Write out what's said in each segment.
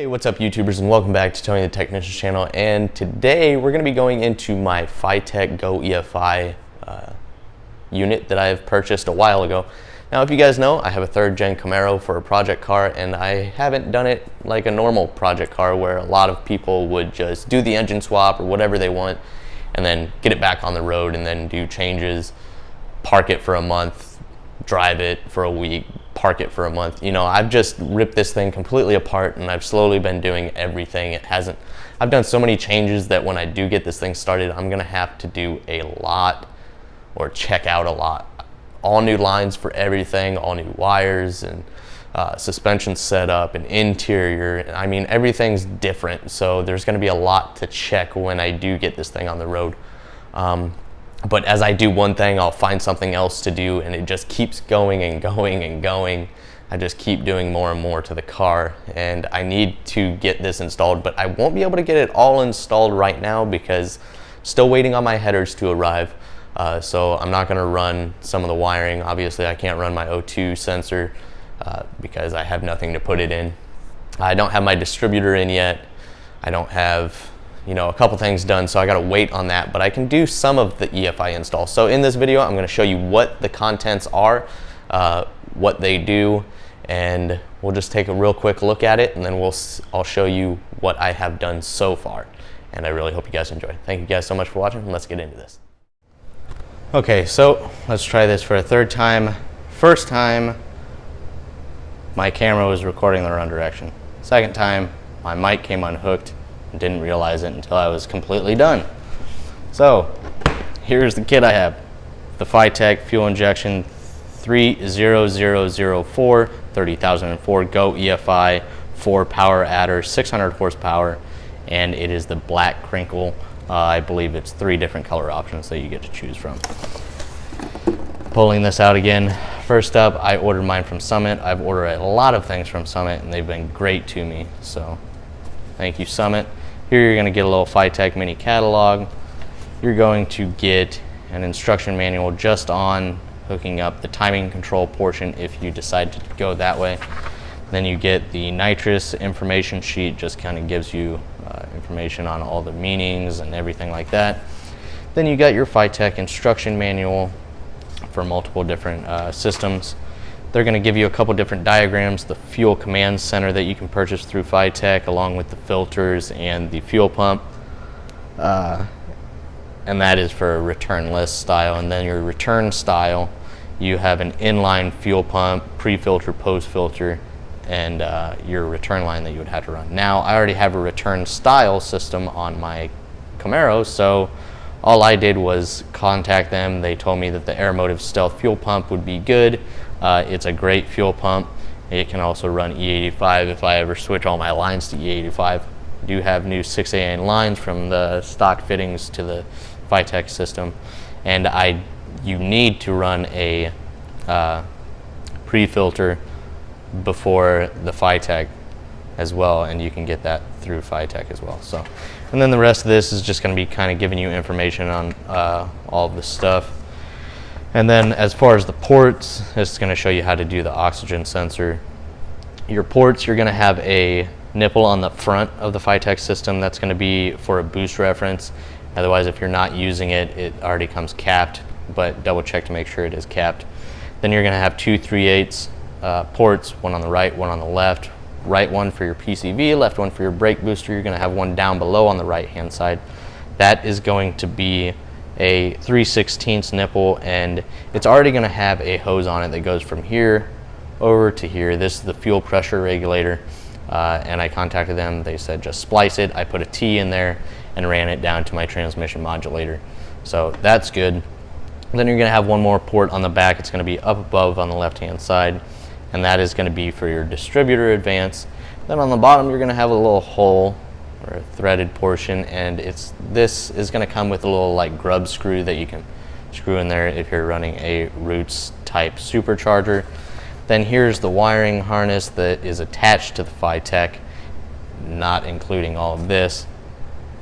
What's up YouTubers, and welcome back to Tony the Technician's channel. And today we're going to be going into my Fitech Go EFI unit that I've purchased a while ago. Now if you guys know, I have a 3rd gen Camaro for a project car, and I haven't done it like a normal project car where a lot of people would just do the engine swap or whatever they want and then get it back on the road and then do changes, park it for a month, drive it for a week, park it for a month. You know, I've just ripped this thing completely apart and I've slowly been doing everything. I've done so many changes that when I do get this thing started, I'm gonna have to do a lot or check out a lot. All new lines for everything, all new wires and suspension setup and interior. I mean, everything's different. So there's gonna be a lot to check when I do get this thing on the road. But as I do one thing, I'll find something else to do, and it just keeps going and going and going. I just keep doing more and more to the car, and I need to get this installed, but I won't be able to get it all installed right now because I'm still waiting on my headers to arrive. So I'm not gonna run some of the wiring. Obviously I can't run my O2 sensor because I have nothing to put it in. I don't have my distributor in yet. I don't have, you know, a couple things done, so I gotta wait on that, but I can do some of the EFI install. So in this video, I'm gonna show you what the contents are, what they do, and we'll just take a real quick look at it, and then I'll show you what I have done so far. And I really hope you guys enjoy. Thank you guys so much for watching, and let's get into this. Okay, so let's try this for a 3rd time. First time, my camera was recording the wrong direction. 2nd time, my mic came unhooked and didn't realize it until I was completely done. So here's the kit I have. The Fitech fuel injection 30004 30004 Go EFI 4 power adder, 600 horsepower, and it is the black crinkle. I believe it's 3 different color options that you get to choose from. Pulling this out again. First up, I ordered mine from Summit. I've ordered a lot of things from Summit and they've been great to me, so thank you, Summit. Here you're gonna get a little Fitech mini catalog. You're going to get an instruction manual just on hooking up the timing control portion if you decide to go that way. Then you get the nitrous information sheet, just kind of gives you information on all the meanings and everything like that. Then you got your Fitech instruction manual for multiple different systems. They're going to give you a couple different diagrams, the fuel command center that you can purchase through Fitech, along with the filters and the fuel pump. And that is for a returnless style. And then your return style, you have an inline fuel pump, pre-filter, post-filter, and your return line that you would have to run. Now, I already have a return style system on my Camaro, so all I did was contact them. They told me that the Aeromotive Stealth fuel pump would be good. It's a great fuel pump. It can also run E85 if I ever switch all my lines to E85. I do have new 6AN lines from the stock fittings to the Fitech system, and you need to run a pre-filter before the Fitech as well, and you can get that through Fitech as well. So, and then the rest of this is just going to be kind of giving you information on all of this stuff. And then as far as the ports, it's going to show you how to do the oxygen sensor. Your ports, you're going to have a nipple on the front of the Fitech system. That's going to be for a boost reference. Otherwise, if you're not using it, it already comes capped, but double check to make sure it is capped. Then you're going to have 2 3/8 ports, one on the right, one on the left. Right one for your PCV, left one for your brake booster. You're going to have one down below on the right hand side. That is going to be a 3/16 nipple, and it's already going to have a hose on it that goes from here over to here. This is the fuel pressure regulator, and I contacted them. They said just splice it. I put a T in there and ran it down to my transmission modulator, so that's good. Then you're going to have one more port on the back. It's going to be up above on the left hand side, and that is going to be for your distributor advance. Then on the bottom you're going to have a little hole or a threaded portion, and this is going to come with a little like grub screw that you can screw in there if you're running a Roots type supercharger. Then here's the wiring harness that is attached to the Fitech, not including all of this.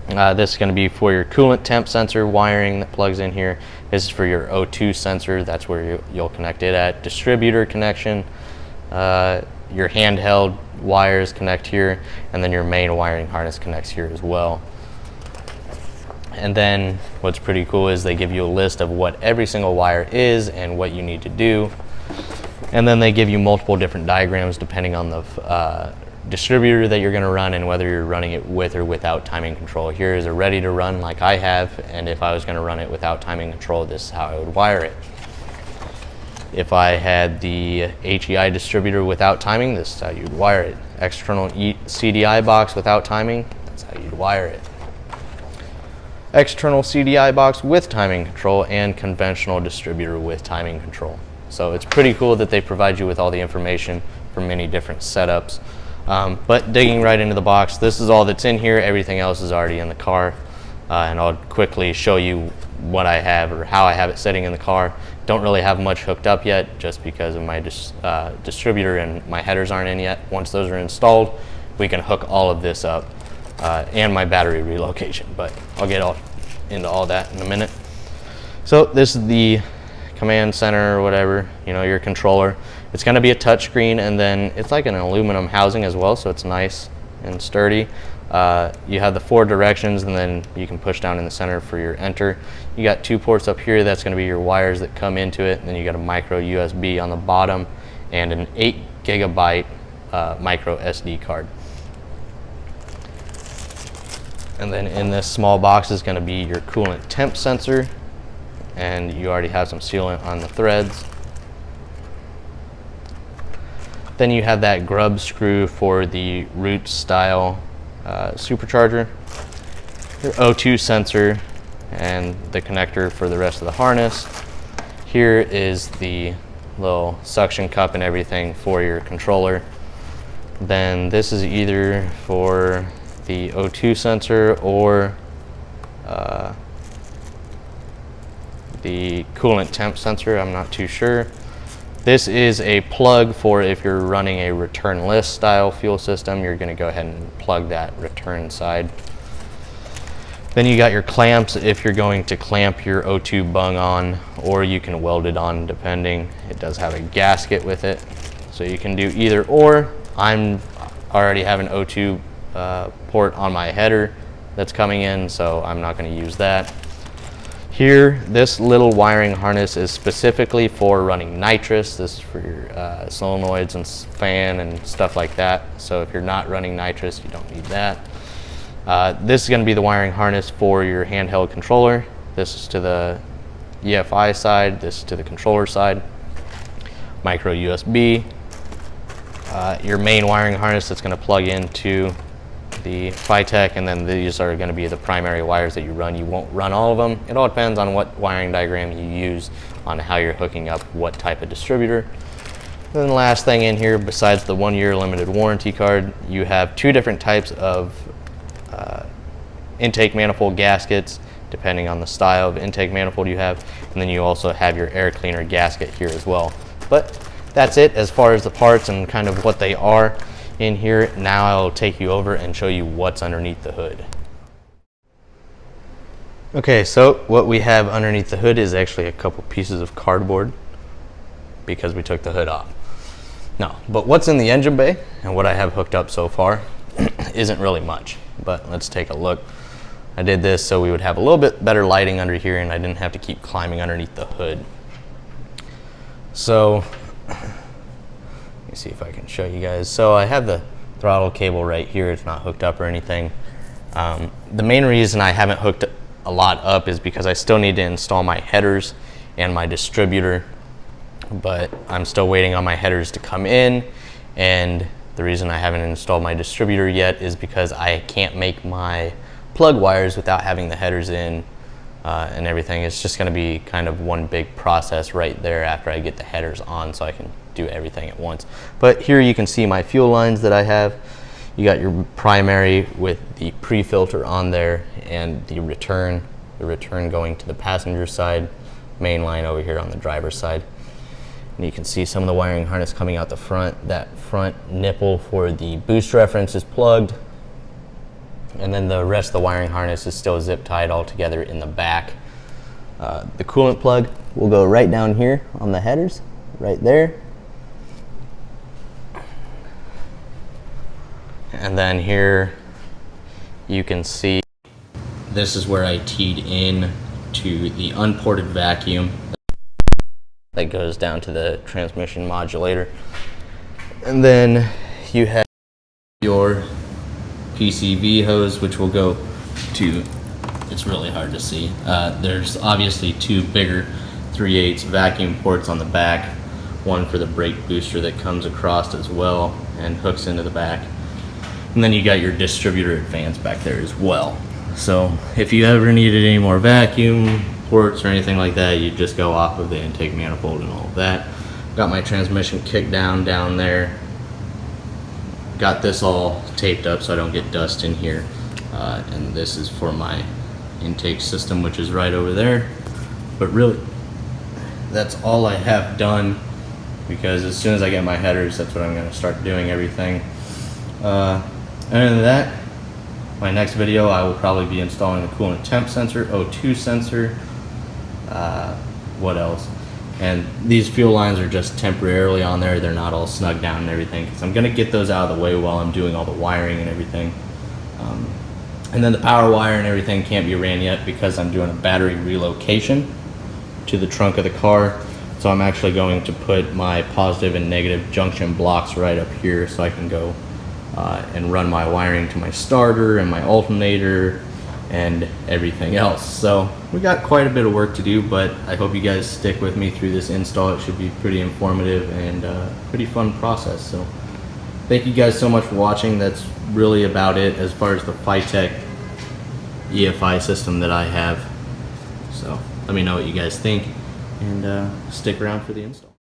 This is going to be for your coolant temp sensor wiring that plugs in here. This is for your O2 sensor. That's where you'll connect it at. Distributor connection. your handheld wires connect here, and then your main wiring harness connects here as well. And then what's pretty cool is they give you a list of what every single wire is and what you need to do. And then they give you multiple different diagrams depending on the distributor that you're going to run and whether you're running it with or without timing control. Here is a ready to run like I have, and if I was going to run it without timing control, this is how I would wire it. If I had the HEI distributor without timing, this is how you'd wire it. External CDI box without timing, that's how you'd wire it. External CDI box with timing control, and conventional distributor with timing control. So it's pretty cool that they provide you with all the information for many different setups. But digging right into the box, this is all that's in here. Everything else is already in the car. And I'll quickly show you what I have or how I have it sitting in the car. Don't really have much hooked up yet just because of my distributor and my headers aren't in yet. Once those are installed, we can hook all of this up and my battery relocation, but I'll get into all that in a minute. So this is the command center or whatever, you know, your controller. It's going to be a touch screen, and then it's like an aluminum housing as well, so it's nice and sturdy. You have the 4 directions, and then you can push down in the center for your enter. You got 2 ports up here. That's going to be your wires that come into it. And then you got a micro USB on the bottom and an 8 gigabyte micro SD card. And then in this small box is going to be your coolant temp sensor, and you already have some sealant on the threads. Then you have that grub screw for the root style supercharger, your O2 sensor, and the connector for the rest of the harness. Here is the little suction cup and everything for your controller. Then this is either for the O2 sensor or the coolant temp sensor, I'm not too sure. This is a plug for if you're running a returnless style fuel system, you're going to go ahead and plug that return side. Then you got your clamps if you're going to clamp your O2 bung on, or you can weld it on depending. It does have a gasket with it, so you can do either or. I already have an O2 port on my header that's coming in, so I'm not going to use that. Here, this little wiring harness is specifically for running nitrous. This is for your solenoids and fan and stuff like that. So if you're not running nitrous, you don't need that. This is going to be the wiring harness for your handheld controller. This is to the EFI side. This is to the controller side. Micro USB. Your main wiring harness that's going to plug into the Fitech, and then these are going to be the primary wires that you run. You won't run all of them. It all depends on what wiring diagram you use on how you're hooking up what type of distributor. Then the last thing in here, besides the 1-year limited warranty card, you have 2 different types of intake manifold gaskets, depending on the style of intake manifold you have, and then you also have your air cleaner gasket here as well. But that's it as far as the parts and kind of what they are in here. Now I'll take you over and show you what's underneath the hood. Okay, so what we have underneath the hood is actually a couple pieces of cardboard because we took the hood off. No, but what's in the engine bay and what I have hooked up so far isn't really much, but let's take a look. I did this so we would have a little bit better lighting under here and I didn't have to keep climbing underneath the hood. So let me see if I can show you guys. So I have the throttle cable right here. It's not hooked up or anything. The main reason I haven't hooked a lot up is because I still need to install my headers and my distributor, but I'm still waiting on my headers to come in, and the reason I haven't installed my distributor yet is because I can't make my plug wires without having the headers in and everything. It's just going to be kind of one big process right there after I get the headers on, so I can do everything at once. But here you can see my fuel lines that I have. You got your primary with the pre-filter on there, and the return going to the passenger side, main line over here on the driver's side. And you can see some of the wiring harness coming out the front. That front nipple for the boost reference is plugged, and then the rest of the wiring harness is still zip tied all together in the back. The coolant plug will go right down here on the headers, right there. And then here you can see this is where I teed in to the unported vacuum that goes down to the transmission modulator. And then you have your PCV hose, which will go to, it's really hard to see. There's obviously two bigger 3/8 vacuum ports on the back, one for the brake booster that comes across as well and hooks into the back. And then you got your distributor advance back there as well. So if you ever needed any more vacuum ports or anything like that, you just go off of the intake manifold and all of that. Got my transmission kick down there. Got this all taped up so I don't get dust in here. And this is for my intake system, which is right over there. But really, that's all I have done, because as soon as I get my headers, that's what I'm going to start doing everything. Other than that, my next video I will probably be installing the coolant temp sensor, O2 sensor, what else? And these fuel lines are just temporarily on there. They're not all snug down and everything, because I'm going to get those out of the way while I'm doing all the wiring and everything. And then the power wire and everything can't be ran yet because I'm doing a battery relocation to the trunk of the car. So I'm actually going to put my positive and negative junction blocks right up here so I can go and run my wiring to my starter and my alternator and everything else. So we got quite a bit of work to do, but I hope you guys stick with me through this install. It should be pretty informative and pretty fun process. So thank you guys so much for watching. That's really about it as far as the Fitech EFI system that I have. So let me know what you guys think, and stick around for the install.